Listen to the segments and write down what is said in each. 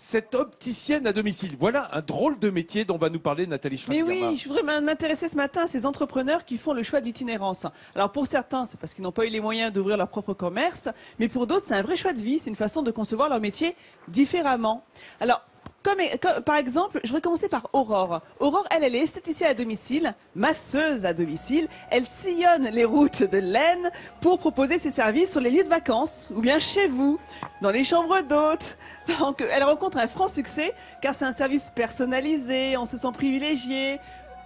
Cette opticienne à domicile, voilà un drôle de métier dont va nous parler Nathalie Mais Schrader. oui, je voudrais m'intéresser ce matin à ces entrepreneurs qui font le choix de l'itinérance. Alors pour certains, c'est parce qu'ils n'ont pas eu les moyens d'ouvrir leur propre commerce, mais pour d'autres, c'est un vrai choix de vie, c'est une façon de concevoir leur métier différemment. Alors, par exemple, je voudrais commencer par Aurore. Aurore, elle est esthéticienne à domicile, masseuse à domicile. Elle sillonne les routes de l'Aisne pour proposer ses services sur les lieux de vacances ou bien chez vous, dans les chambres d'hôtes. Donc, elle rencontre un franc succès car c'est un service personnalisé, on se sent privilégié.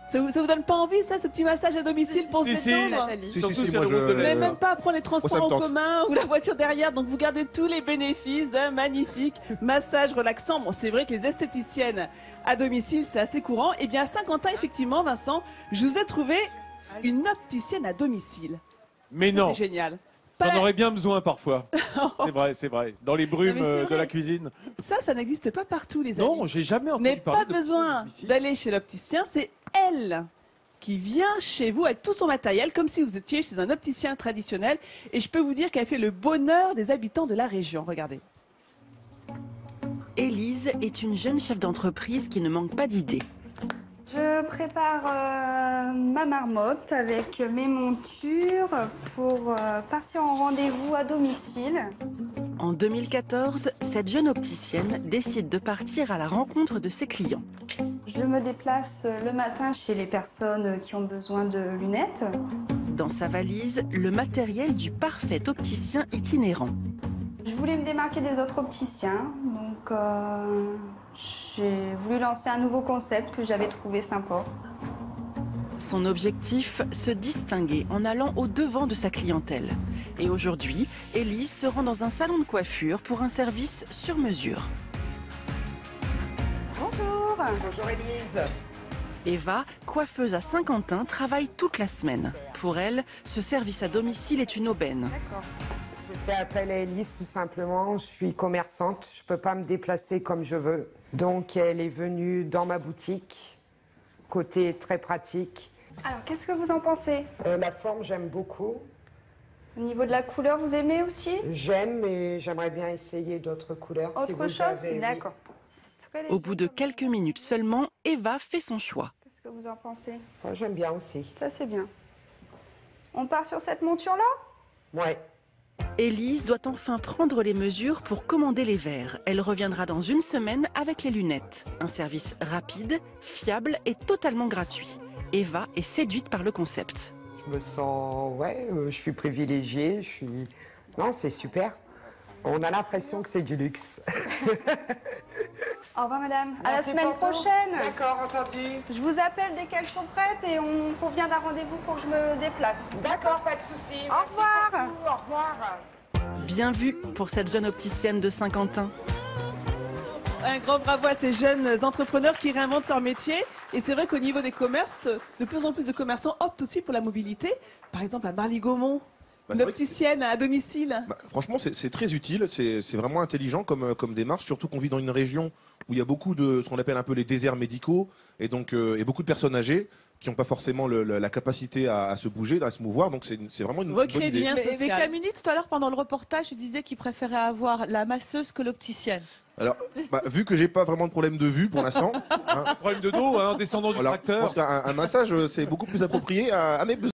Ça vous donne pas envie, ça, ce petit massage à domicile pour se détendre? Moi, Vous n'avez même pas à prendre les transports ça me en tente. commun ou la voiture derrière, donc vous gardez tous les bénéfices d'un magnifique massage relaxant. Bon, c'est vrai que les esthéticiennes à domicile, c'est assez courant. Eh bien, à Saint-Quentin, effectivement, Vincent, je vous ai trouvé une opticienne à domicile. Mais Ça, non, c'est génial. j'en aurais bien besoin parfois. C'est vrai, c'est vrai. Dans les brumes Non, mais c'est de vrai. la cuisine. Ça n'existe pas partout, les amis. Non, j'ai jamais Vous n'avez entendu parler pas de besoin domicile. d'aller chez l'opticien, c'est elle qui vient chez vous avec tout son matériel, comme si vous étiez chez un opticien traditionnel. Et je peux vous dire qu'elle fait le bonheur des habitants de la région. Regardez. Élise est une jeune chef d'entreprise qui ne manque pas d'idées. Je prépare ma marmotte avec mes montures pour partir en rendez-vous à domicile. En 2014, cette jeune opticienne décide de partir à la rencontre de ses clients. Je me déplace le matin chez les personnes qui ont besoin de lunettes. Dans sa valise, le matériel du parfait opticien itinérant. Je voulais me démarquer des autres opticiens, donc j'ai voulu lancer un nouveau concept que j'avais trouvé sympa. Son objectif, se distinguer en allant au-devant de sa clientèle. Et aujourd'hui, Élise se rend dans un salon de coiffure pour un service sur mesure. Bonjour. Bonjour Élise. Eva, coiffeuse à Saint-Quentin, travaille toute la semaine. Pour elle, ce service à domicile est une aubaine. D'accord. Je fais appel à Élise tout simplement. Je suis commerçante, je ne peux pas me déplacer comme je veux. Donc elle est venue dans ma boutique, côté très pratique. Alors, qu'est-ce que vous en pensez? La forme, j'aime beaucoup. Au niveau de la couleur, vous aimez aussi? J'aime, mais j'aimerais bien essayer d'autres couleurs. si Autre vous chose? avez, oui. D'accord. C'est très léger Au bout de comme quelques ça. minutes seulement, Eva fait son choix. Qu'est-ce que vous en pensez? Moi, j'aime bien aussi. Ça, c'est bien. On part sur cette monture-là? Ouais. Élise doit enfin prendre les mesures pour commander les verres. Elle reviendra dans une semaine avec les lunettes. Un service rapide, fiable et totalement gratuit. Eva est séduite par le concept. Je me sens, je suis privilégiée, Non, c'est super. On a l'impression que c'est du luxe. Au revoir, madame. À la Merci semaine pour tout. prochaine. D'accord, entendu. Je vous appelle dès qu'elles sont prêtes et on convient d'un rendez-vous pour que je me déplace. D'accord, pas de souci. Au Merci revoir. pour tout. Au revoir. Bien vu pour cette jeune opticienne de Saint-Quentin. Un grand bravo à ces jeunes entrepreneurs qui réinventent leur métier. Et c'est vrai qu'au niveau des commerces, de plus en plus de commerçants optent aussi pour la mobilité. Par exemple, à Marly-Gaumont, Bah, une c'est vrai que opticienne à domicile. franchement, c'est très utile, c'est vraiment intelligent comme démarche, surtout qu'on vit dans une région où il y a beaucoup de ce qu'on appelle un peu les déserts médicaux et donc et beaucoup de personnes âgées qui n'ont pas forcément la capacité à se bouger, à se mouvoir. Donc c'est vraiment une bonne Recréer du idée. lien Mais social. Camille, tout à l'heure, pendant le reportage, il disait qu'il préférait avoir la masseuse que l'opticienne. Alors, vu que j'ai pas vraiment de problème de vue pour l'instant, hein, Problème de dos, hein, en descendant du voilà, je tracteur. pense qu'un massage c'est beaucoup plus approprié à mes besoins.